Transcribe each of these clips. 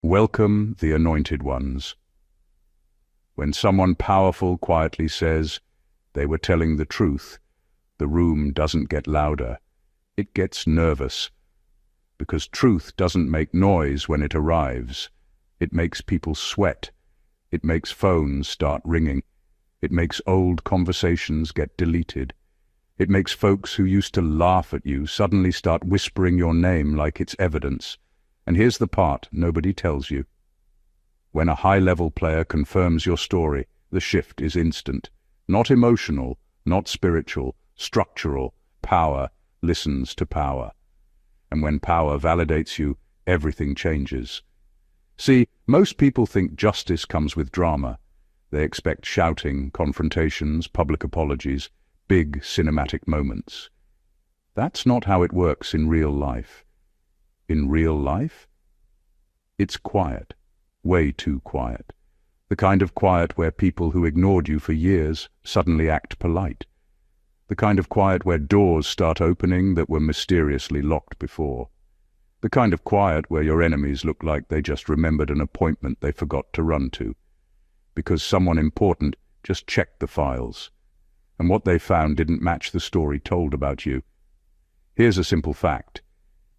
Welcome the anointed ones. When someone powerful quietly says they were telling the truth, the room doesn't get louder. It gets nervous. Because truth doesn't make noise when it arrives. It makes people sweat. It makes phones start ringing. It makes old conversations get deleted. It makes folks who used to laugh at you suddenly start whispering your name like it's evidence. And here's the part nobody tells you. When a high-level player confirms your story, the shift is instant. Not emotional, not spiritual, structural. Power listens to power. And when power validates you, everything changes. See, most people think justice comes with drama. They expect shouting, confrontations, public apologies, big cinematic moments. That's not how it works in real life. In real life, it's quiet, way too quiet. The kind of quiet where people who ignored you for years suddenly act polite. The kind of quiet where doors start opening that were mysteriously locked before. The kind of quiet where your enemies look like they just remembered an appointment they forgot to run to. Because someone important just checked the files. And what they found didn't match the story told about you. Here's a simple fact.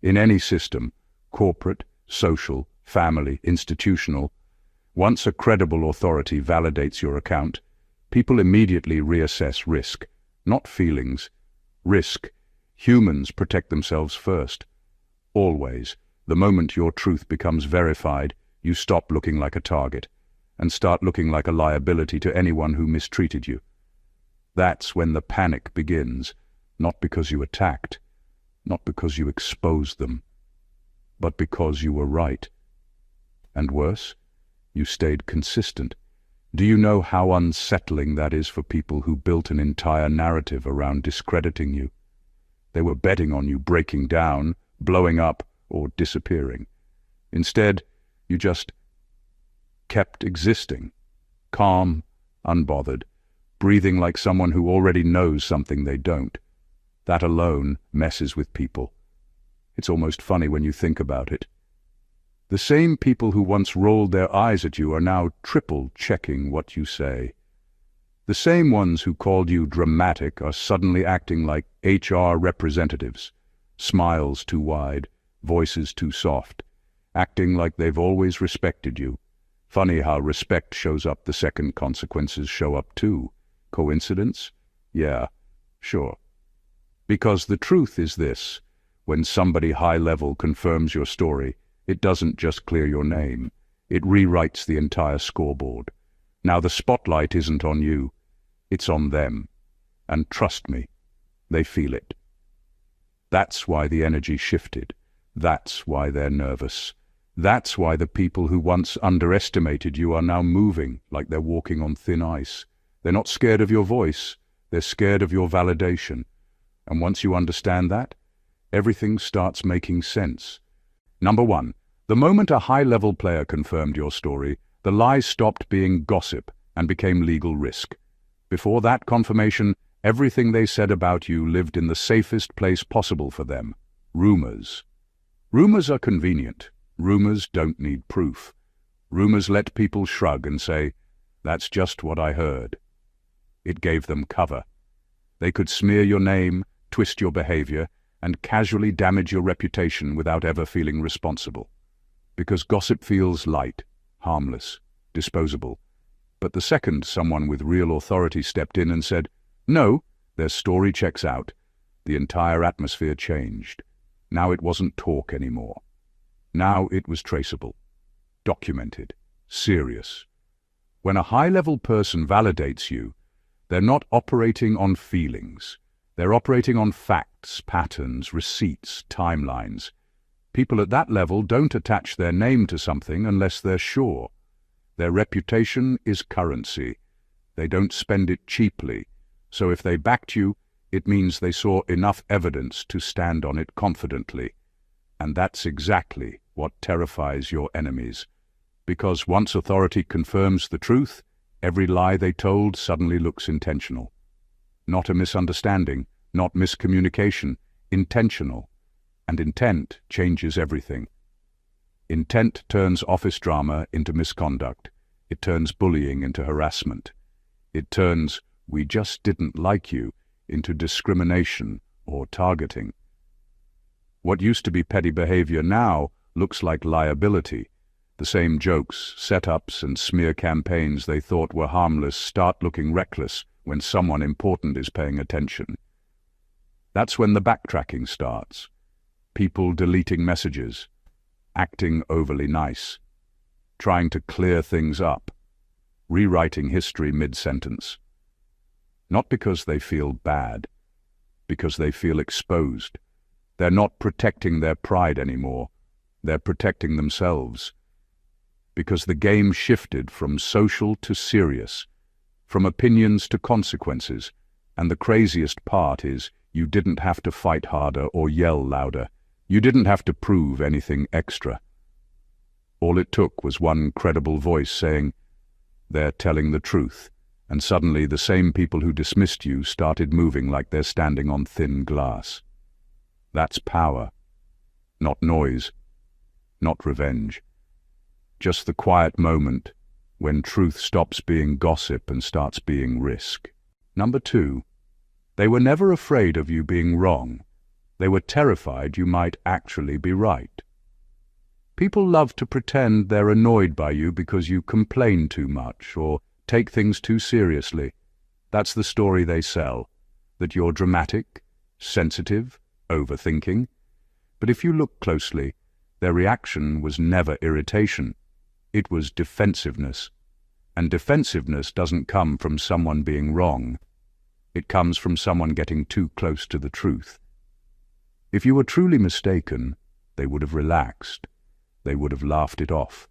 In any system, corporate, social, family, institutional, once a credible authority validates your account, people immediately reassess risk, not feelings. Risk. Humans protect themselves first. Always, the moment your truth becomes verified, you stop looking like a target and start looking like a liability to anyone who mistreated you. That's when the panic begins, not because you attacked, not because you exposed them, but because you were right. And worse, you stayed consistent. Do you know how unsettling that is for people who built an entire narrative around discrediting you? They were betting on you breaking down, blowing up, or disappearing. Instead, you just kept existing, calm, unbothered, breathing like someone who already knows something they don't. That alone messes with people. It's almost funny when you think about it. The same people who once rolled their eyes at you are now triple-checking what you say. The same ones who called you dramatic are suddenly acting like HR representatives, smiles too wide, voices too soft, acting like they've always respected you. Funny how respect shows up the second consequences show up too. Coincidence? Yeah, sure. Because the truth is this: when somebody high-level confirms your story, it doesn't just clear your name, it rewrites the entire scoreboard. Now the spotlight isn't on you, it's on them. And trust me, they feel it. That's why the energy shifted. That's why they're nervous. That's why the people who once underestimated you are now moving like they're walking on thin ice. They're not scared of your voice, they're scared of your validation. And once you understand that, everything starts making sense. Number one, the moment a high-level player confirmed your story, the lies stopped being gossip and became legal risk. Before that confirmation, everything they said about you lived in the safest place possible for them: rumors. Rumors are convenient. Rumors don't need proof. Rumors let people shrug and say, "That's just what I heard." It gave them cover. They could smear your name, twist your behavior, and casually damage your reputation without ever feeling responsible. Because gossip feels light, harmless, disposable. But the second someone with real authority stepped in and said, "No, their story checks out," the entire atmosphere changed. Now it wasn't talk anymore. Now it was traceable, documented, serious. When a high-level person validates you, they're not operating on feelings. They're operating on facts, patterns, receipts, timelines. People at that level don't attach their name to something unless they're sure. Their reputation is currency. They don't spend it cheaply. So if they backed you, it means they saw enough evidence to stand on it confidently. And that's exactly what terrifies your enemies. Because once authority confirms the truth, every lie they told suddenly looks intentional. Not a misunderstanding, not miscommunication, intentional. And intent changes everything. Intent turns office drama into misconduct. It turns bullying into harassment. It turns "we just didn't like you" into discrimination or targeting. What used to be petty behavior now looks like liability. The same jokes, setups, and smear campaigns they thought were harmless start looking reckless when someone important is paying attention. That's when the backtracking starts. People deleting messages, acting overly nice, trying to clear things up, rewriting history mid-sentence. Not because they feel bad, because they feel exposed. They're not protecting their pride anymore. They're protecting themselves. Because the game shifted from social to serious, from opinions to consequences, and the craziest part is you didn't have to fight harder or yell louder. You didn't have to prove anything extra. All it took was one credible voice saying, "They're telling the truth," and suddenly the same people who dismissed you started moving like they're standing on thin glass. That's power. Not noise. Not revenge. Just the quiet moment when truth stops being gossip and starts being risk. Number 2, they were never afraid of you being wrong. They were terrified you might actually be right. People love to pretend they're annoyed by you because you complain too much or take things too seriously. That's the story they sell, that you're dramatic, sensitive, overthinking. But if you look closely, their reaction was never irritation. It was defensiveness. And defensiveness doesn't come from someone being wrong. It comes from someone getting too close to the truth. If you were truly mistaken, they would have relaxed. They would have laughed it off.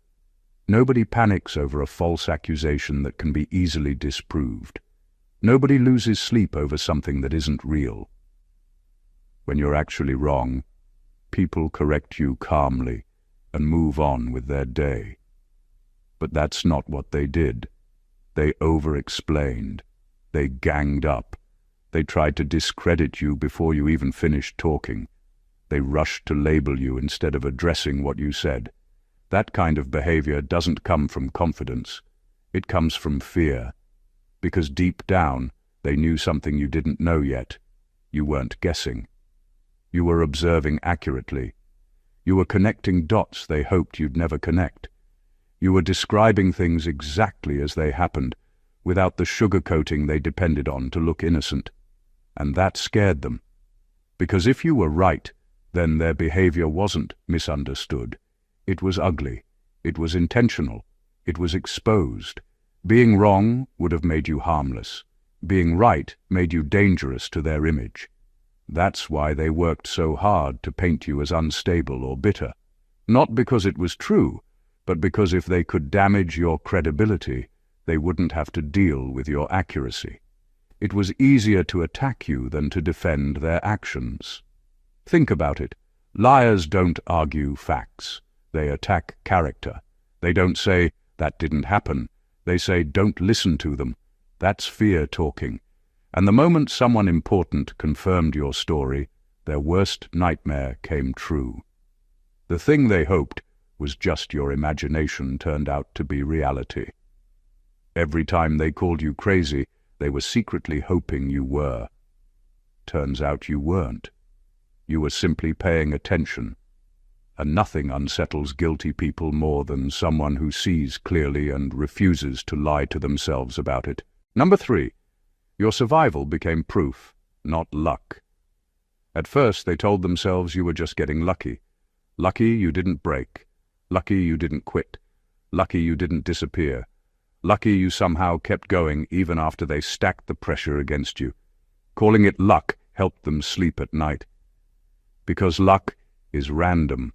Nobody panics over a false accusation that can be easily disproved. Nobody loses sleep over something that isn't real. When you're actually wrong, people correct you calmly and move on with their day. But that's not what they did. They over-explained. They ganged up. They tried to discredit you before you even finished talking. They rushed to label you instead of addressing what you said. That kind of behavior doesn't come from confidence. It comes from fear. Because deep down, they knew something you didn't know yet. You weren't guessing. You were observing accurately. You were connecting dots they hoped you'd never connect. You were describing things exactly as they happened, without the sugarcoating they depended on to look innocent. And that scared them. Because if you were right, then their behavior wasn't misunderstood. It was ugly. It was intentional. It was exposed. Being wrong would have made you harmless. Being right made you dangerous to their image. That's why they worked so hard to paint you as unstable or bitter. Not because it was true, but because if they could damage your credibility, they wouldn't have to deal with your accuracy. It was easier to attack you than to defend their actions. Think about it. Liars don't argue facts. They attack character. They don't say, "That didn't happen." They say, "Don't listen to them." That's fear talking. And the moment someone important confirmed your story, their worst nightmare came true. The thing they hoped was just your imagination turned out to be reality. Every time they called you crazy, they were secretly hoping you were. Turns out you weren't. You were simply paying attention. And nothing unsettles guilty people more than someone who sees clearly and refuses to lie to themselves about it. Number 3, your survival became proof, not luck. At first they told themselves you were just getting lucky. Lucky you didn't break. Lucky you didn't quit. Lucky you didn't disappear. Lucky you somehow kept going even after they stacked the pressure against you. Calling it luck helped them sleep at night. Because luck is random.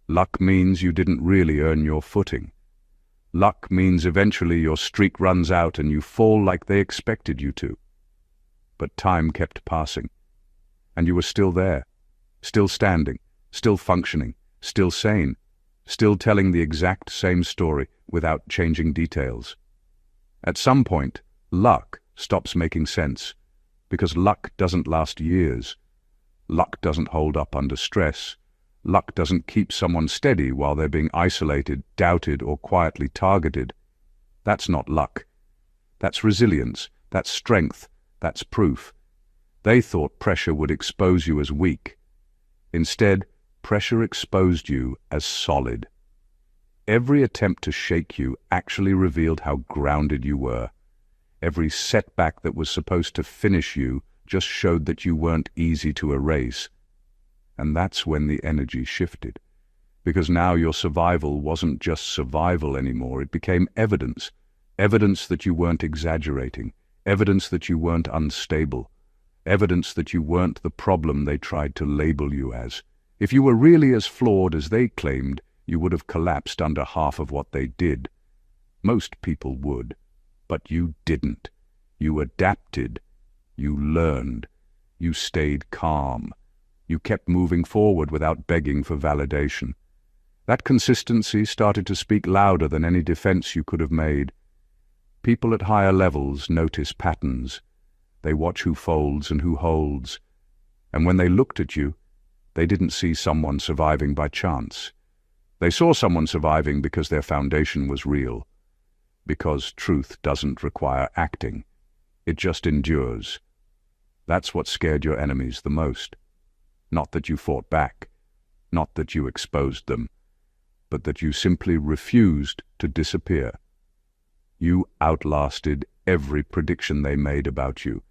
Luck means you didn't really earn your footing. Luck means eventually your streak runs out and you fall like they expected you to. But time kept passing. And you were still there, still standing, still functioning, still sane, still telling the exact same story without changing details. At some point, luck stops making sense, because luck doesn't last years. Luck doesn't hold up under stress. Luck doesn't keep someone steady while they're being isolated, doubted, or quietly targeted. That's not luck. That's resilience. That's strength. That's proof. They thought pressure would expose you as weak. Instead, pressure exposed you as solid. Every attempt to shake you actually revealed how grounded you were. Every setback that was supposed to finish you just showed that you weren't easy to erase. And that's when the energy shifted. Because now your survival wasn't just survival anymore, it became evidence. Evidence that you weren't exaggerating. Evidence that you weren't unstable. Evidence that you weren't the problem they tried to label you as. If you were really as flawed as they claimed, you would have collapsed under half of what they did. Most people would, but you didn't. You adapted. You learned. You stayed calm. You kept moving forward without begging for validation. That consistency started to speak louder than any defense you could have made. People at higher levels notice patterns. They watch who folds and who holds. And when they looked at you, they didn't see someone surviving by chance. They saw someone surviving because their foundation was real. Because truth doesn't require acting. It just endures. That's what scared your enemies the most. Not that you fought back. Not that you exposed them. But that you simply refused to disappear. You outlasted every prediction they made about you.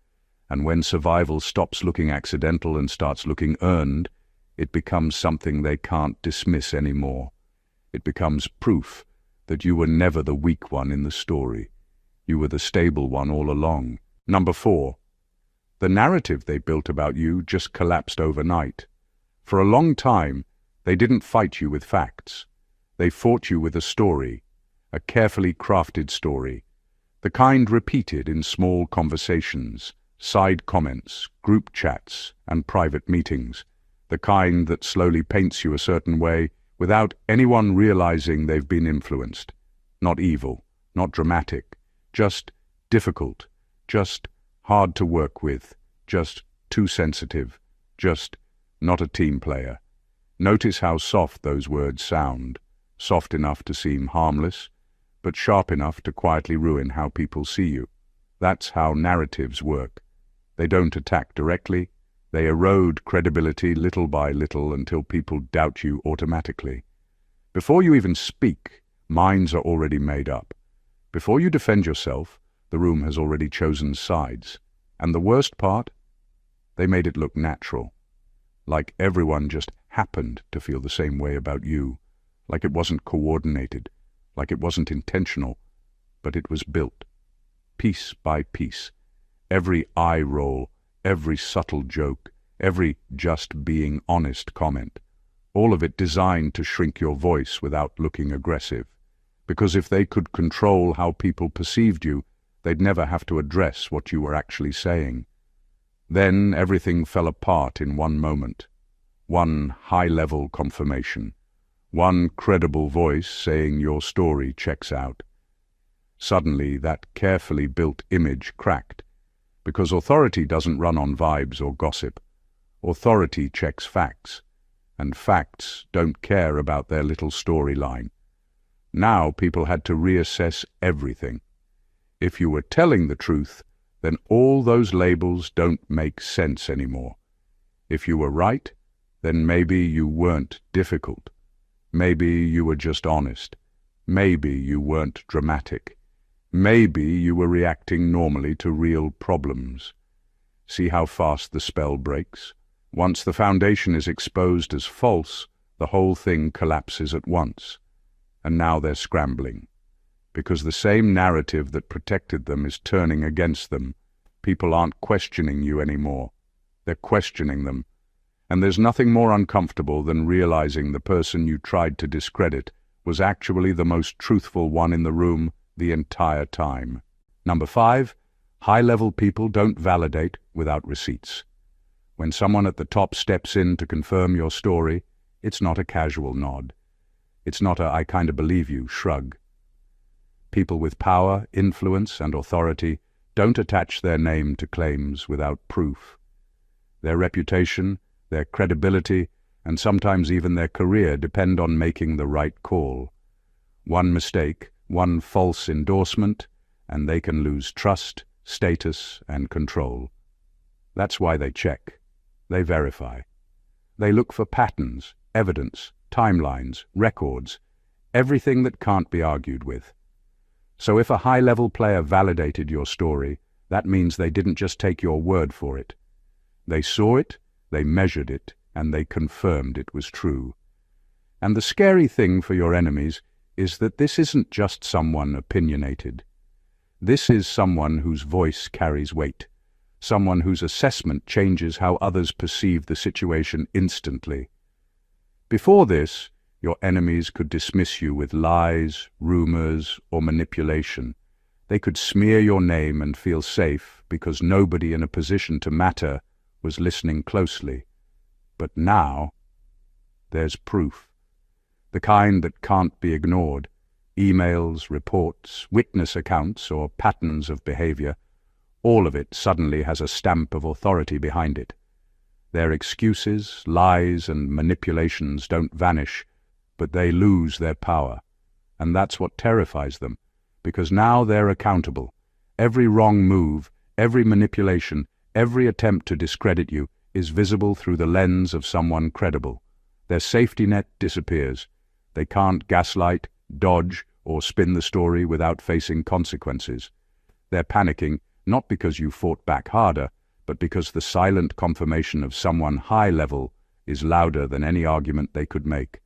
And when survival stops looking accidental and starts looking earned, it becomes something they can't dismiss anymore. It becomes proof that you were never the weak one in the story. You were the stable one all along. Number 4. The narrative they built about you just collapsed overnight. For a long time, they didn't fight you with facts. They fought you with a story, a carefully crafted story, the kind repeated in small conversations, side comments, group chats, and private meetings, the kind that slowly paints you a certain way without anyone realizing they've been influenced. Not evil, not dramatic, just difficult, just hard to work with, just too sensitive, just not a team player. Notice how soft those words sound, soft enough to seem harmless, but sharp enough to quietly ruin how people see you. That's how narratives work. They don't attack directly. They erode credibility little by little until people doubt you automatically. Before you even speak, minds are already made up. Before you defend yourself, the room has already chosen sides. And the worst part? They made it look natural. Like everyone just happened to feel the same way about you. Like it wasn't coordinated. Like it wasn't intentional. But it was built. Piece by piece. Every eye roll, every subtle joke, every just being honest comment. All of it designed to shrink your voice without looking aggressive. Because if they could control how people perceived you, they'd never have to address what you were actually saying. Then everything fell apart in one moment. One high-level confirmation. One credible voice saying your story checks out. Suddenly, that carefully built image cracked. Because authority doesn't run on vibes or gossip. Authority checks facts. And facts don't care about their little storyline. Now people had to reassess everything. If you were telling the truth, then all those labels don't make sense anymore. If you were right, then maybe you weren't difficult. Maybe you were just honest. Maybe you weren't dramatic. Maybe you were reacting normally to real problems. See how fast the spell breaks? Once the foundation is exposed as false, the whole thing collapses at once. And now they're scrambling. Because the same narrative that protected them is turning against them. People aren't questioning you anymore. They're questioning them. And there's nothing more uncomfortable than realizing the person you tried to discredit was actually the most truthful one in the room the entire time. Number 5, high-level people don't validate without receipts. When someone at the top steps in to confirm your story, it's not a casual nod. It's not a "I kind of believe you" shrug. People with power, influence, and authority don't attach their name to claims without proof. Their reputation, their credibility, and sometimes even their career depend on making the right call. One mistake, one false endorsement, and they can lose trust, status, and control. That's why they check. They verify. They look for patterns, evidence, timelines, records, everything that can't be argued with. So if a high-level player validated your story, that means they didn't just take your word for it. They saw it, they measured it, and they confirmed it was true. And the scary thing for your enemies is that this isn't just someone opinionated. This is someone whose voice carries weight, someone whose assessment changes how others perceive the situation instantly. Before this, your enemies could dismiss you with lies, rumors, or manipulation. They could smear your name and feel safe because nobody in a position to matter was listening closely. But now, there's proof. The kind that can't be ignored. Emails, reports, witness accounts, or patterns of behavior. All of it suddenly has a stamp of authority behind it. Their excuses, lies, and manipulations don't vanish, but they lose their power. And that's what terrifies them, because now they're accountable. Every wrong move, every manipulation, every attempt to discredit you is visible through the lens of someone credible. Their safety net disappears. They can't gaslight, dodge, or spin the story without facing consequences. They're panicking, not because you fought back harder, but because the silent confirmation of someone high-level is louder than any argument they could make.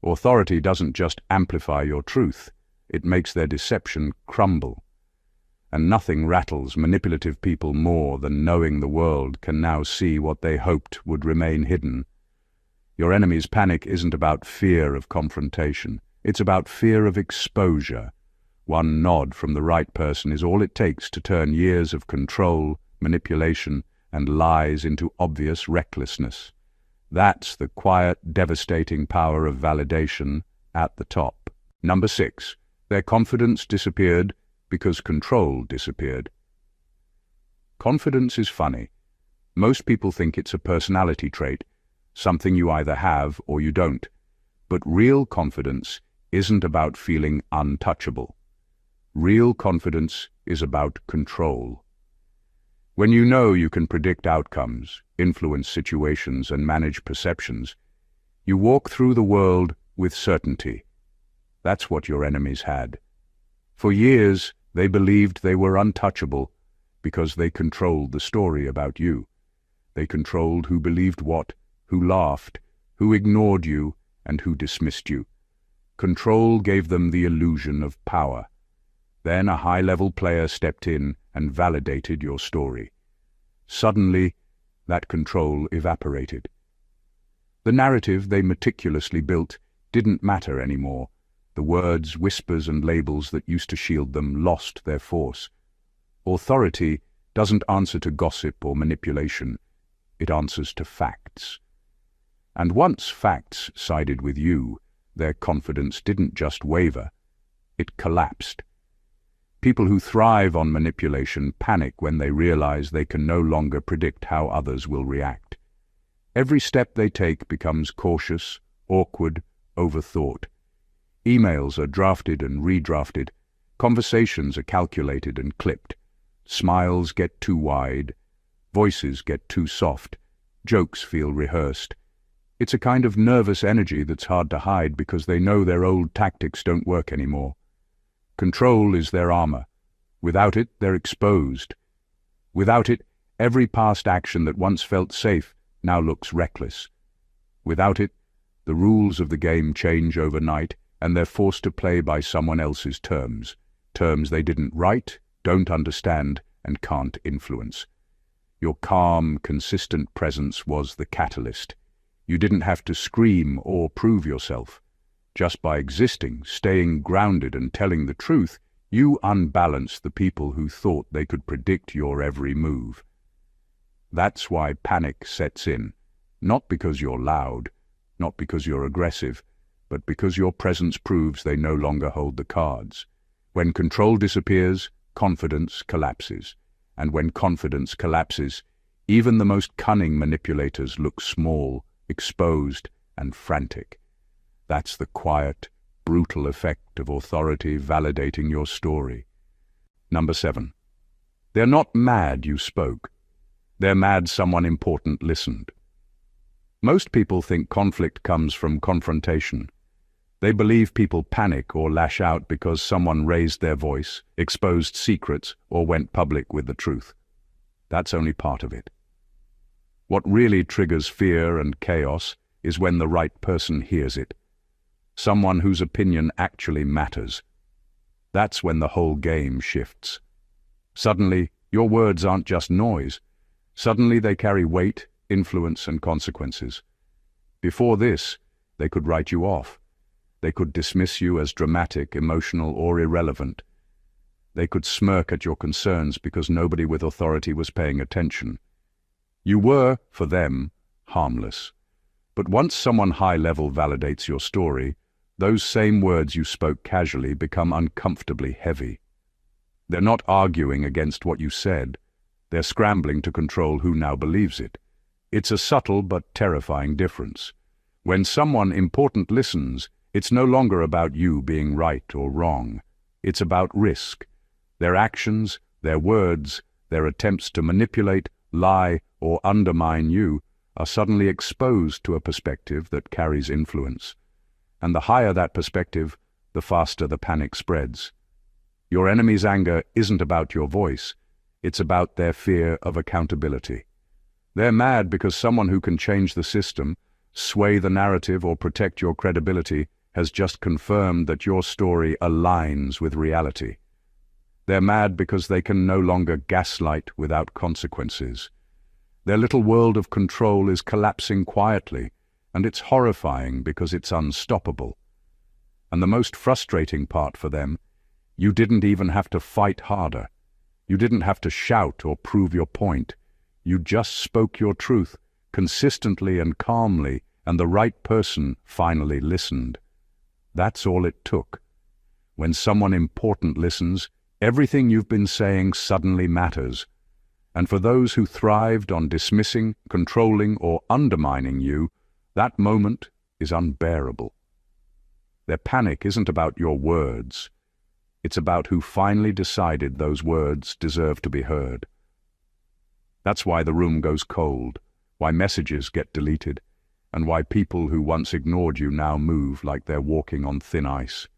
Authority doesn't just amplify your truth, it makes their deception crumble. And nothing rattles manipulative people more than knowing the world can now see what they hoped would remain hidden. Your enemy's panic isn't about fear of confrontation, it's about fear of exposure. One nod from the right person is all it takes to turn years of control, manipulation, and lies into obvious recklessness. That's the quiet, devastating power of validation at the top. Number 6. Their confidence disappeared because control disappeared. Confidence is funny. Most people think it's a personality trait, something you either have or you don't. But real confidence isn't about feeling untouchable. Real confidence is about control. When you know you can predict outcomes, influence situations, and manage perceptions, you walk through the world with certainty. That's what your enemies had. For years, they believed they were untouchable because they controlled the story about you. They controlled who believed what, who laughed, who ignored you, and who dismissed you. Control gave them the illusion of power. Then a high-level player stepped in and validated your story. Suddenly, that control evaporated. The narrative they meticulously built didn't matter anymore. The words, whispers, and labels that used to shield them lost their force. Authority doesn't answer to gossip or manipulation. It answers to facts. And once facts sided with you, their confidence didn't just waver, it collapsed. People who thrive on manipulation panic when they realize they can no longer predict how others will react. Every step they take becomes cautious, awkward, overthought. Emails are drafted and redrafted. Conversations are calculated and clipped. Smiles get too wide. Voices get too soft. Jokes feel rehearsed. It's a kind of nervous energy that's hard to hide because they know their old tactics don't work anymore. Control is their armor. Without it, they're exposed. Without it, every past action that once felt safe now looks reckless. Without it, the rules of the game change overnight, and they're forced to play by someone else's terms. Terms they didn't write, don't understand, and can't influence. Your calm, consistent presence was the catalyst. You didn't have to scream or prove yourself. Just by existing, staying grounded, and telling the truth, you unbalanced the people who thought they could predict your every move. That's why panic sets in, not because you're loud, not because you're aggressive, but because your presence proves they no longer hold the cards. When control disappears, confidence collapses. And when confidence collapses, even the most cunning manipulators look small exposed, and frantic. That's the quiet, brutal effect of authority validating your story. Number 7. They're not mad you spoke. They're mad someone important listened. Most people think conflict comes from confrontation. They believe people panic or lash out because someone raised their voice, exposed secrets, or went public with the truth. That's only part of it. What really triggers fear and chaos is when the right person hears it. Someone whose opinion actually matters. That's when the whole game shifts. Suddenly, your words aren't just noise. Suddenly they carry weight, influence, and consequences. Before this, they could write you off. They could dismiss you as dramatic, emotional, or irrelevant. They could smirk at your concerns because nobody with authority was paying attention. You were, for them, harmless. But once someone high-level validates your story, those same words you spoke casually become uncomfortably heavy. They're not arguing against what you said. They're scrambling to control who now believes it. It's a subtle but terrifying difference. When someone important listens, it's no longer about you being right or wrong. It's about risk. Their actions, their words, their attempts to manipulate, lie, or undermine you are suddenly exposed to a perspective that carries influence. And the higher that perspective, the faster the panic spreads. Your enemy's anger isn't about your voice. It's about their fear of accountability. They're mad because someone who can change the system, sway the narrative, or protect your credibility has just confirmed that your story aligns with reality. They're mad because they can no longer gaslight without consequences. Their little world of control is collapsing quietly, and it's horrifying because it's unstoppable. And the most frustrating part for them, you didn't even have to fight harder. You didn't have to shout or prove your point. You just spoke your truth, consistently and calmly, and the right person finally listened. That's all it took. When someone important listens, everything you've been saying suddenly matters. And for those who thrived on dismissing, controlling, or undermining you, that moment is unbearable. Their panic isn't about your words. It's about who finally decided those words deserve to be heard. That's why the room goes cold, why messages get deleted, and why people who once ignored you now move like they're walking on thin ice.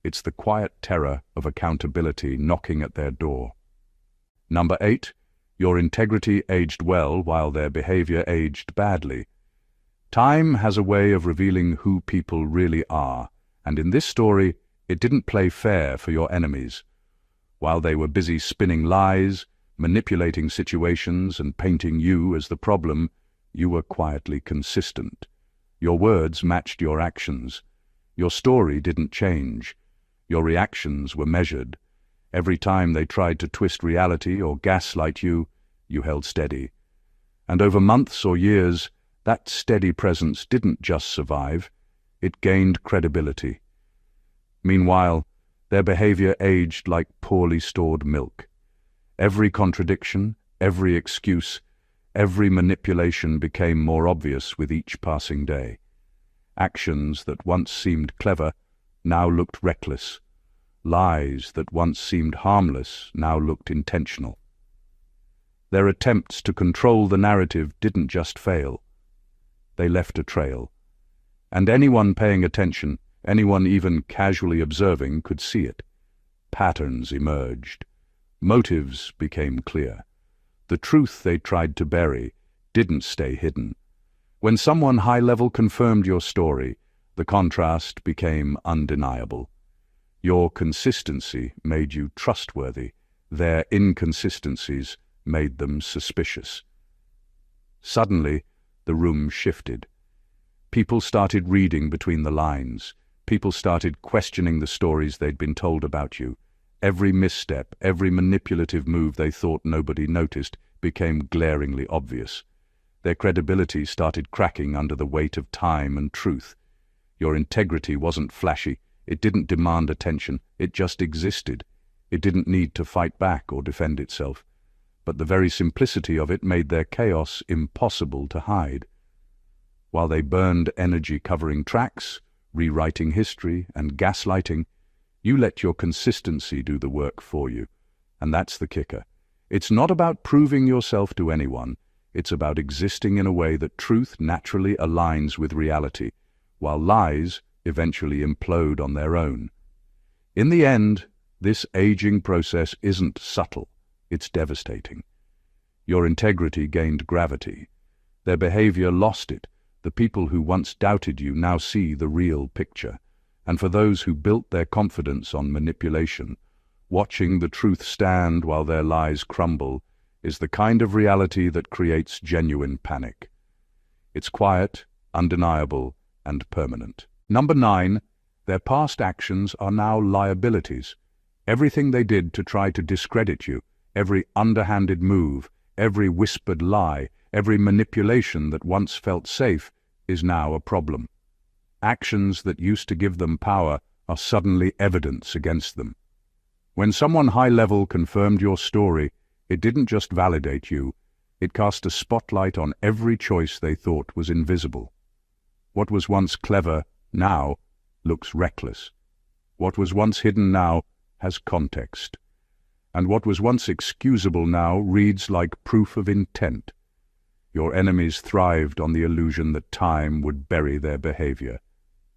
It's the quiet terror of accountability knocking at their door. Number 8, your integrity aged well while their behavior aged badly. Time has a way of revealing who people really are, and in this story, it didn't play fair for your enemies. While they were busy spinning lies, manipulating situations, and painting you as the problem, you were quietly consistent. Your words matched your actions. Your story didn't change. Your reactions were measured. Every time they tried to twist reality or gaslight you, you held steady. And over months or years, that steady presence didn't just survive, it gained credibility. Meanwhile, their behavior aged like poorly stored milk. Every contradiction, every excuse, every manipulation became more obvious with each passing day. Actions that once seemed clever now looked reckless. Lies that once seemed harmless now looked intentional. Their attempts to control the narrative didn't just fail. They left a trail. And anyone paying attention, anyone even casually observing, could see it. Patterns emerged. Motives became clear. The truth they tried to bury didn't stay hidden. When someone high-level confirmed your story, the contrast became undeniable. Your consistency made you trustworthy. Their inconsistencies made them suspicious. Suddenly, the room shifted. People started reading between the lines. People started questioning the stories they'd been told about you. Every misstep, every manipulative move they thought nobody noticed became glaringly obvious. Their credibility started cracking under the weight of time and truth. Your integrity wasn't flashy. It didn't demand attention. It just existed. It didn't need to fight back or defend itself. But the very simplicity of it made their chaos impossible to hide. While they burned energy covering tracks, rewriting history, and gaslighting, you let your consistency do the work for you. And that's the kicker. It's not about proving yourself to anyone. It's about existing in a way that truth naturally aligns with reality, while lies eventually implode on their own. In the end, this aging process isn't subtle, it's devastating. Your integrity gained gravity. Their behavior lost it. The people who once doubted you now see the real picture. And for those who built their confidence on manipulation, watching the truth stand while their lies crumble is the kind of reality that creates genuine panic. It's quiet, undeniable, and permanent. Number 9, their past actions are now liabilities. Everything they did to try to discredit you, every underhanded move, every whispered lie, every manipulation that once felt safe is now a problem. Actions that used to give them power are suddenly evidence against them. When someone high-level confirmed your story, it didn't just validate you, it cast a spotlight on every choice they thought was invisible. What was once clever now looks reckless. What was once hidden now has context. And what was once excusable now reads like proof of intent. Your enemies thrived on the illusion that time would bury their behavior.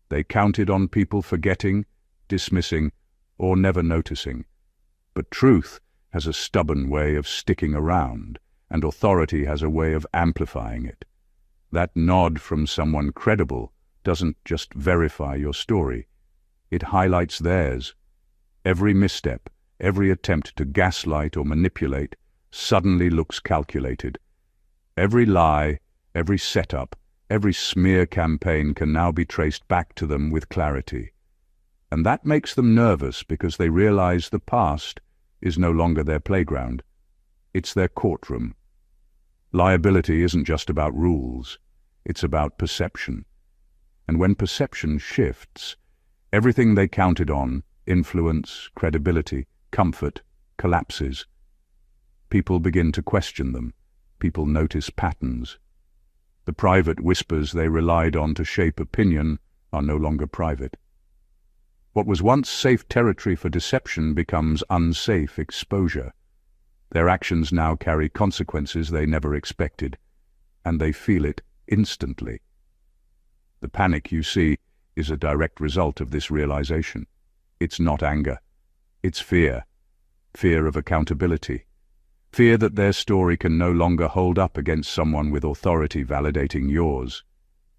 They counted on people forgetting, dismissing, or never noticing. But truth has a stubborn way of sticking around, and authority has a way of amplifying it. That nod from someone credible doesn't just verify your story, it highlights theirs. Every misstep, every attempt to gaslight or manipulate suddenly looks calculated. Every lie, every setup, every smear campaign can now be traced back to them with clarity. And that makes them nervous because they realize the past is no longer their playground. It's their courtroom. Liability isn't just about rules, it's about perception. And when perception shifts, everything they counted on, influence, credibility, comfort, collapses. People begin to question them. People notice patterns. The private whispers they relied on to shape opinion are no longer private. What was once safe territory for deception becomes unsafe exposure. Their actions now carry consequences they never expected, and they feel it instantly. The panic you see is a direct result of this realization. It's not anger. It's fear. Fear of accountability. Fear that their story can no longer hold up against someone with authority validating yours.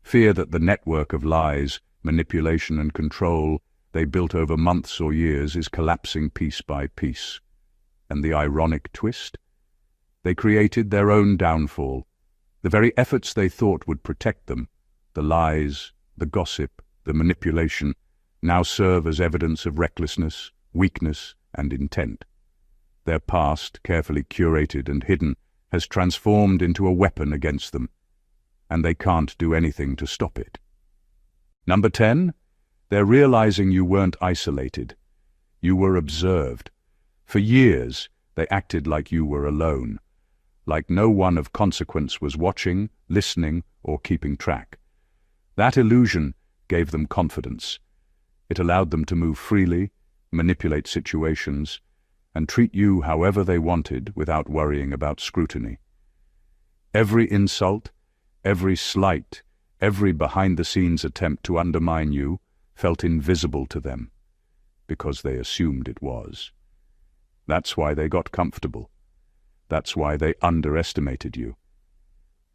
Fear that the network of lies, manipulation, and control they built over months or years is collapsing piece by piece. And the ironic twist? They created their own downfall. The very efforts they thought would protect them, the lies, the gossip, the manipulation, now serve as evidence of recklessness, weakness, and intent. Their past, carefully curated and hidden, has transformed into a weapon against them, and they can't do anything to stop it. Number 10, they're realizing you weren't isolated. You were observed. For years, they acted like you were alone, like no one of consequence was watching, listening, or keeping track. That illusion gave them confidence. It allowed them to move freely, manipulate situations, and treat you however they wanted without worrying about scrutiny. Every insult, every slight, every behind-the-scenes attempt to undermine you felt invisible to them, because they assumed it was. That's why they got comfortable. That's why they underestimated you.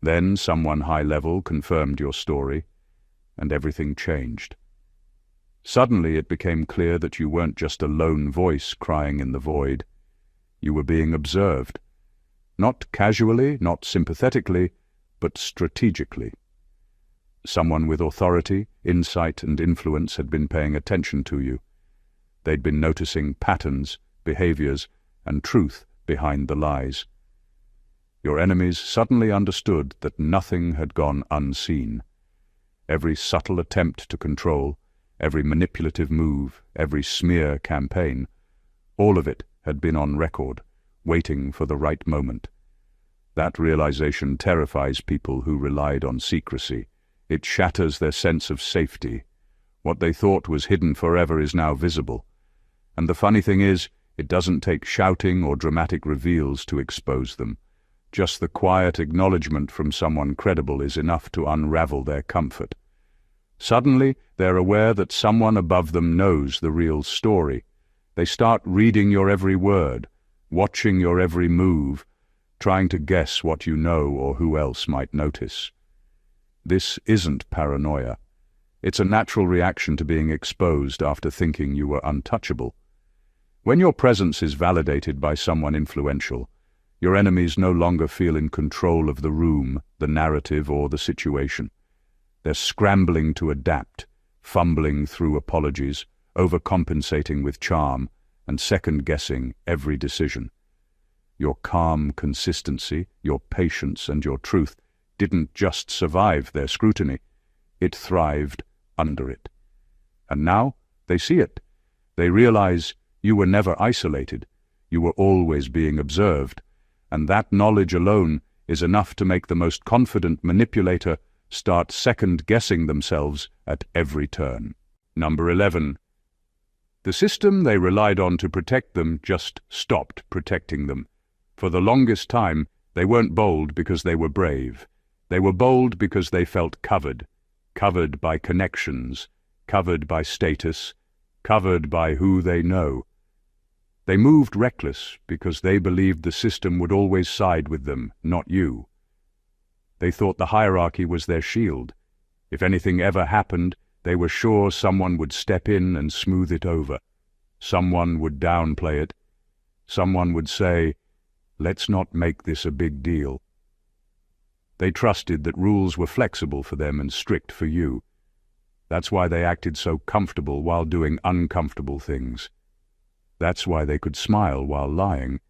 Then someone high-level confirmed your story, and everything changed. Suddenly it became clear that you weren't just a lone voice crying in the void. You were being observed. Not casually, not sympathetically, but strategically. Someone with authority, insight, and influence had been paying attention to you. They'd been noticing patterns, behaviors, and truth behind the lies. Your enemies suddenly understood that nothing had gone unseen. Every subtle attempt to control, every manipulative move, every smear campaign, all of it had been on record, waiting for the right moment. That realization terrifies people who relied on secrecy. It shatters their sense of safety. What they thought was hidden forever is now visible. And the funny thing is, it doesn't take shouting or dramatic reveals to expose them. Just the quiet acknowledgement from someone credible is enough to unravel their comfort. Suddenly, they're aware that someone above them knows the real story. They start reading your every word, watching your every move, trying to guess what you know or who else might notice. This isn't paranoia. It's a natural reaction to being exposed after thinking you were untouchable. When your presence is validated by someone influential, your enemies no longer feel in control of the room, the narrative, or the situation. They're scrambling to adapt, fumbling through apologies, overcompensating with charm, and second-guessing every decision. Your calm consistency, your patience, and your truth didn't just survive their scrutiny, it thrived under it. And now they see it. They realize you were never isolated, you were always being observed, and that knowledge alone is enough to make the most confident manipulator start second-guessing themselves at every turn. Number 11. The system they relied on to protect them just stopped protecting them. For the longest time, they weren't bold because they were brave. They were bold because they felt covered by connections, covered by status, covered by who they know. They moved reckless because they believed the system would always side with them, not you. They thought the hierarchy was their shield. If anything ever happened, they were sure someone would step in and smooth it over. Someone would downplay it. Someone would say, "Let's not make this a big deal." They trusted that rules were flexible for them and strict for you. That's why they acted so comfortable while doing uncomfortable things. That's why they could smile while lying.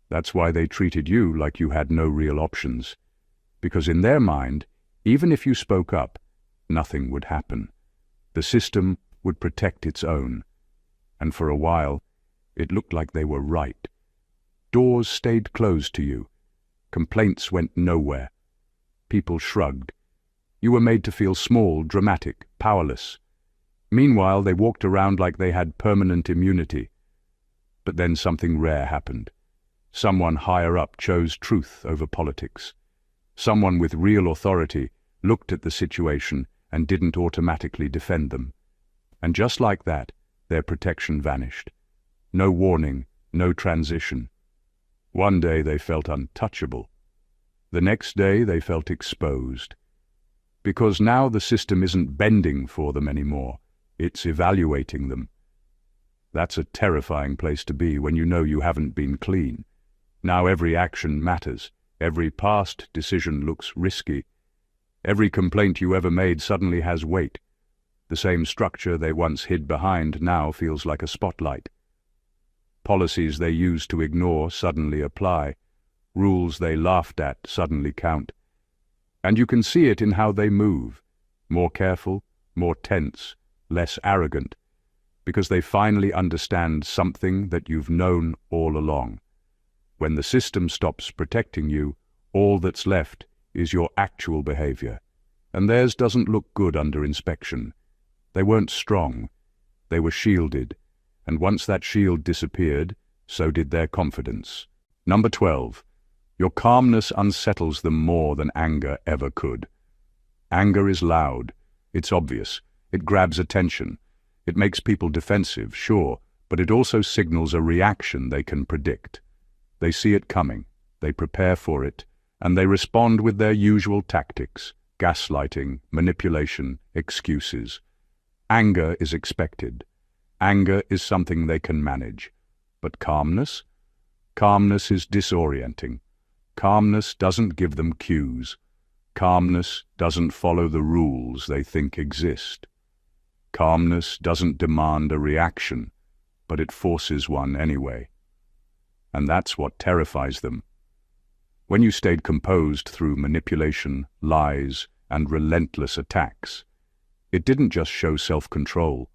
That's why they treated you like you had no real options. Because in their mind, even if you spoke up, nothing would happen. The system would protect its own. And for a while, it looked like they were right. Doors stayed closed to you. Complaints went nowhere. People shrugged. You were made to feel small, dramatic, powerless. Meanwhile, they walked around like they had permanent immunity. But then something rare happened. Someone higher up chose truth over politics. Someone with real authority looked at the situation and didn't automatically defend them. And just like that, their protection vanished. No warning, no transition. One day they felt untouchable. The next day they felt exposed. Because now the system isn't bending for them anymore, it's evaluating them. That's a terrifying place to be when you know you haven't been clean. Now every action matters. Every past decision looks risky. Every complaint you ever made suddenly has weight. The same structure they once hid behind now feels like a spotlight. Policies they used to ignore suddenly apply. Rules they laughed at suddenly count. And you can see it in how they move. More careful, more tense, less arrogant. Because they finally understand something that you've known all along. When the system stops protecting you, all that's left is your actual behavior. And theirs doesn't look good under inspection. They weren't strong. They were shielded. And once that shield disappeared, so did their confidence. Number 12. Your calmness unsettles them more than anger ever could. Anger is loud. It's obvious. It grabs attention. It makes people defensive, sure, but it also signals a reaction they can predict. They see it coming, they prepare for it, and they respond with their usual tactics: gaslighting, manipulation, excuses. Anger is expected. Anger is something they can manage. But calmness? Calmness is disorienting. Calmness doesn't give them cues. Calmness doesn't follow the rules they think exist. Calmness doesn't demand a reaction, but it forces one anyway. And that's what terrifies them. When you stayed composed through manipulation, lies, and relentless attacks, it didn't just show self-control.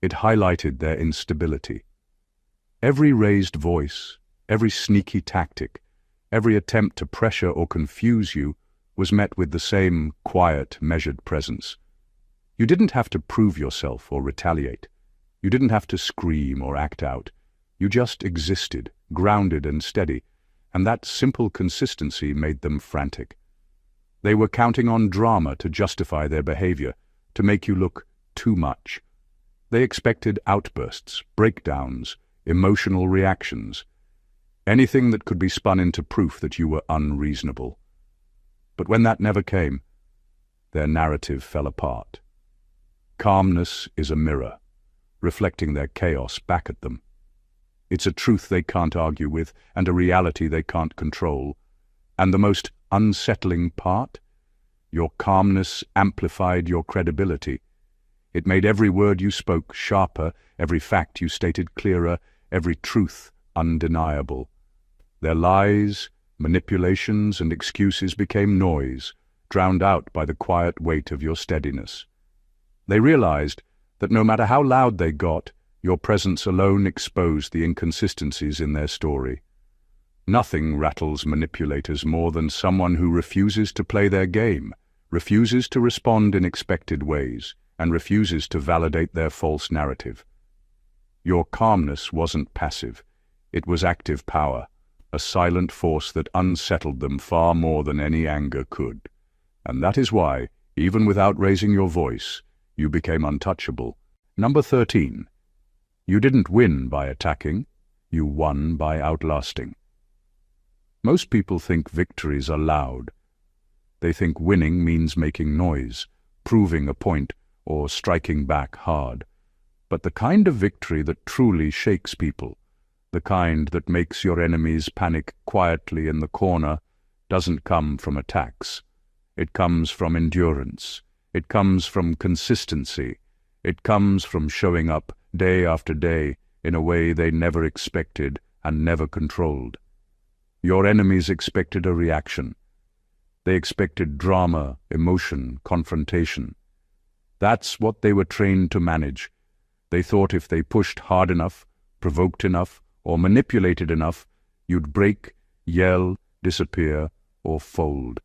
It highlighted their instability. Every raised voice, every sneaky tactic, every attempt to pressure or confuse you was met with the same quiet, measured presence. You didn't have to prove yourself or retaliate. You didn't have to scream or act out. You just existed, grounded and steady, and that simple consistency made them frantic. They were counting on drama to justify their behavior, to make you look too much. They expected outbursts, breakdowns, emotional reactions, anything that could be spun into proof that you were unreasonable. But when that never came, their narrative fell apart. Calmness is a mirror, reflecting their chaos back at them. It's a truth they can't argue with, and a reality they can't control. And the most unsettling part? Your calmness amplified your credibility. It made every word you spoke sharper, every fact you stated clearer, every truth undeniable. Their lies, manipulations, and excuses became noise, drowned out by the quiet weight of your steadiness. They realized that no matter how loud they got, your presence alone exposed the inconsistencies in their story. Nothing rattles manipulators more than someone who refuses to play their game, refuses to respond in expected ways, and refuses to validate their false narrative. Your calmness wasn't passive. It was active power, a silent force that unsettled them far more than any anger could. And that is why, even without raising your voice, you became untouchable. Number 13. You didn't win by attacking, you won by outlasting. Most people think victories are loud. They think winning means making noise, proving a point, or striking back hard. But the kind of victory that truly shakes people, the kind that makes your enemies panic quietly in the corner, doesn't come from attacks. It comes from endurance. It comes from consistency. It comes from showing up day after day in a way they never expected and never controlled. Your enemies expected a reaction. They expected drama, emotion, confrontation. That's what they were trained to manage. They thought if they pushed hard enough, provoked enough, or manipulated enough, you'd break, yell, disappear, or fold.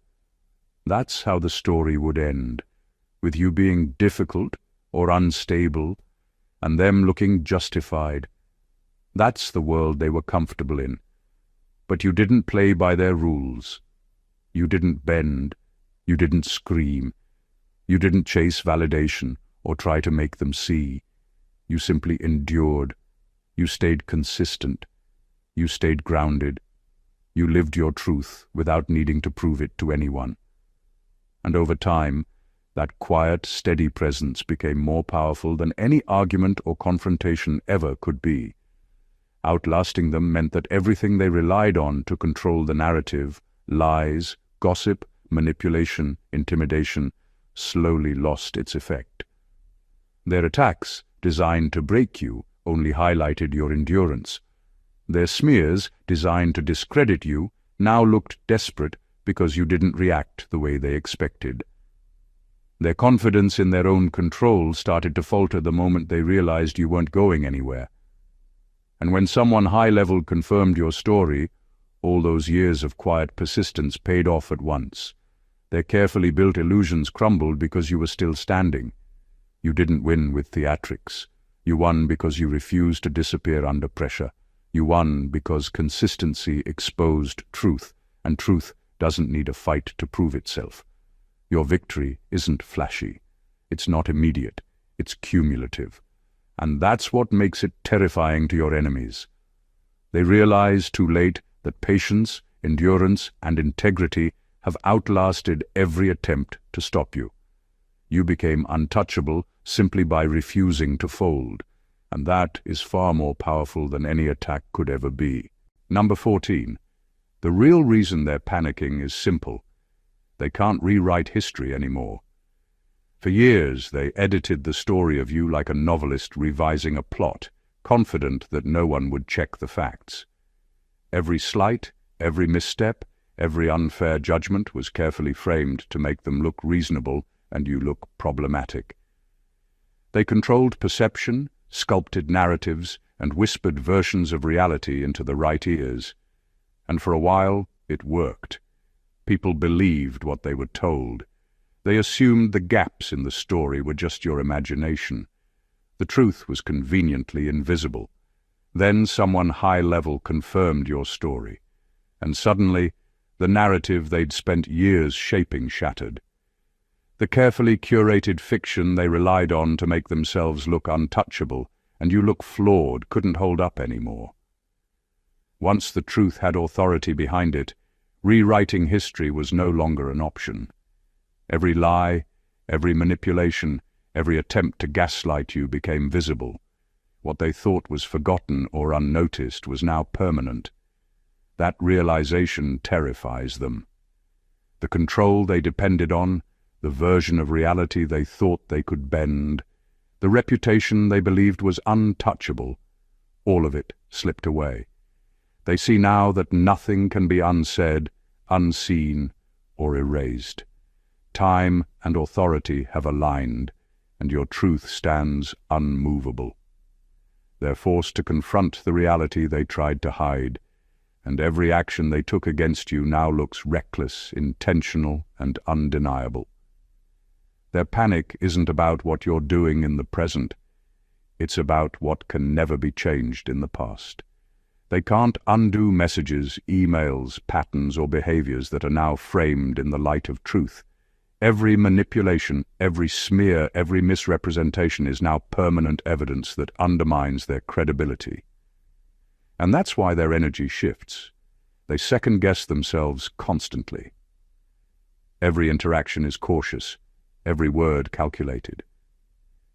That's how the story would end, with you being difficult or unstable, and them looking justified. That's the world they were comfortable in. But you didn't play by their rules. You didn't bend. You didn't scream. You didn't chase validation or try to make them see. You simply endured. You stayed consistent. You stayed grounded. You lived your truth without needing to prove it to anyone. And over time, that quiet, steady presence became more powerful than any argument or confrontation ever could be. Outlasting them meant that everything they relied on to control the narrative, lies, gossip, manipulation, intimidation, slowly lost its effect. Their attacks, designed to break you, only highlighted your endurance. Their smears, designed to discredit you, now looked desperate because you didn't react the way they expected. Their confidence in their own control started to falter the moment they realized you weren't going anywhere. And when someone high-level confirmed your story, all those years of quiet persistence paid off at once. Their carefully built illusions crumbled because you were still standing. You didn't win with theatrics. You won because you refused to disappear under pressure. You won because consistency exposed truth, and truth doesn't need a fight to prove itself. Your victory isn't flashy. It's not immediate. It's cumulative. And that's what makes it terrifying to your enemies. They realize too late that patience, endurance, and integrity have outlasted every attempt to stop you. You became untouchable simply by refusing to fold, and that is far more powerful than any attack could ever be. Number 14. The real reason they're panicking is simple. They can't rewrite history anymore. For years, they edited the story of you like a novelist revising a plot, confident that no one would check the facts. Every slight, every misstep, every unfair judgment was carefully framed to make them look reasonable and you look problematic. They controlled perception, sculpted narratives, and whispered versions of reality into the right ears. And for a while, it worked. People believed what they were told. They assumed the gaps in the story were just your imagination. The truth was conveniently invisible. Then someone high-level confirmed your story, and suddenly the narrative they'd spent years shaping shattered. The carefully curated fiction they relied on to make themselves look untouchable, and you look flawed, couldn't hold up anymore. Once the truth had authority behind it, rewriting history was no longer an option. Every lie, every manipulation, every attempt to gaslight you became visible. What they thought was forgotten or unnoticed was now permanent. That realization terrifies them. The control they depended on, the version of reality they thought they could bend, the reputation they believed was untouchable, all of it slipped away. They see now that nothing can be unsaid, unseen, or erased. Time and authority have aligned, and your truth stands unmovable. They're forced to confront the reality they tried to hide, and every action they took against you now looks reckless, intentional, and undeniable. Their panic isn't about what you're doing in the present. It's about what can never be changed in the past. They can't undo messages, emails, patterns, or behaviors that are now framed in the light of truth. Every manipulation, every smear, every misrepresentation is now permanent evidence that undermines their credibility. And that's why their energy shifts. They second-guess themselves constantly. Every interaction is cautious, every word calculated.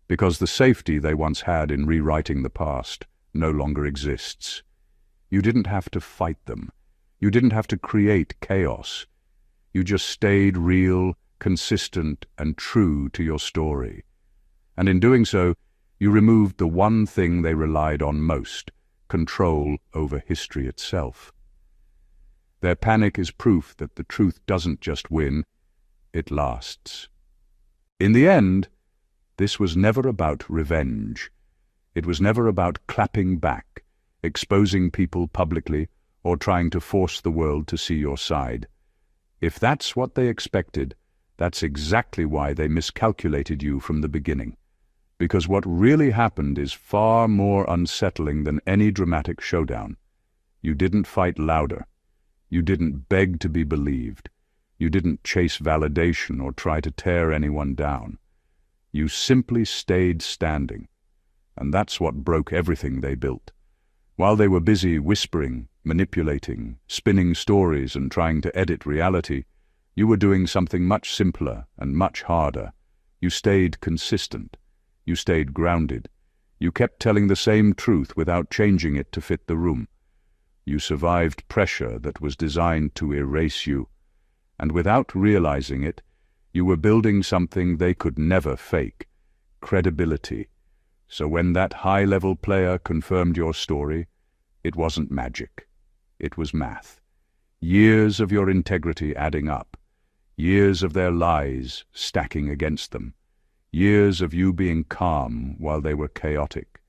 Because the safety they once had in rewriting the past no longer exists. You didn't have to fight them. You didn't have to create chaos. You just stayed real, consistent, and true to your story. And in doing so, you removed the one thing they relied on most, control over history itself. Their panic is proof that the truth doesn't just win, it lasts. In the end, this was never about revenge. It was never about clapping back, exposing people publicly, or trying to force the world to see your side. If that's what they expected, that's exactly why they miscalculated you from the beginning. Because what really happened is far more unsettling than any dramatic showdown. You didn't fight louder. You didn't beg to be believed. You didn't chase validation or try to tear anyone down. You simply stayed standing. And that's what broke everything they built. While they were busy whispering, manipulating, spinning stories and trying to edit reality, you were doing something much simpler and much harder. You stayed consistent. You stayed grounded. You kept telling the same truth without changing it to fit the room. You survived pressure that was designed to erase you. And without realizing it, you were building something they could never fake: credibility. So when that high-level player confirmed your story, it wasn't magic. It was math. Years of your integrity adding up. Years of their lies stacking against them. Years of you being calm while they were chaotic.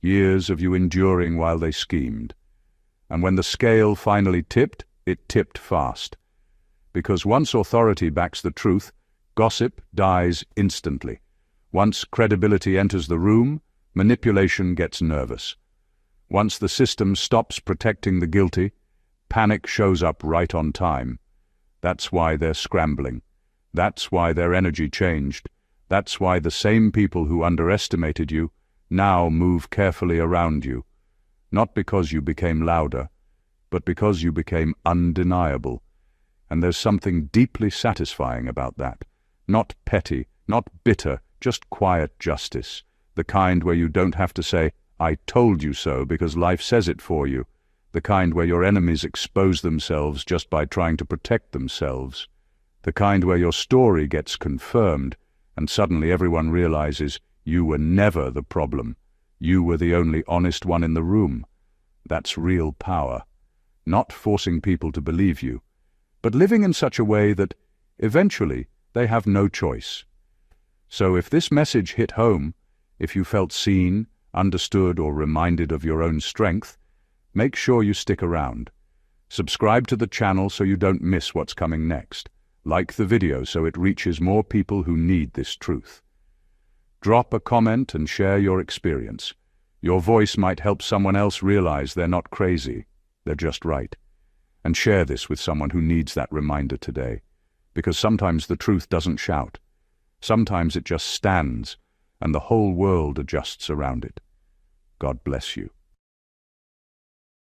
Years of you enduring while they schemed. And when the scale finally tipped, it tipped fast. Because once authority backs the truth, gossip dies instantly. Once credibility enters the room, manipulation gets nervous. Once the system stops protecting the guilty, panic shows up right on time. That's why they're scrambling. That's why their energy changed. That's why the same people who underestimated you now move carefully around you. Not because you became louder, but because you became undeniable. And there's something deeply satisfying about that. Not petty, not bitter, just quiet justice. The kind where you don't have to say, "I told you so," because life says it for you. The kind where your enemies expose themselves just by trying to protect themselves. The kind where your story gets confirmed, and suddenly everyone realizes you were never the problem. You were the only honest one in the room. That's real power. Not forcing people to believe you, but living in such a way that, eventually, they have no choice. So if this message hit home, if you felt seen, understood, or reminded of your own strength, make sure you stick around. Subscribe to the channel so you don't miss what's coming next. Like the video so it reaches more people who need this truth. Drop a comment and share your experience. Your voice might help someone else realize they're not crazy, they're just right. And share this with someone who needs that reminder today. Because sometimes the truth doesn't shout. Sometimes it just stands, and the whole world adjusts around it. God bless you.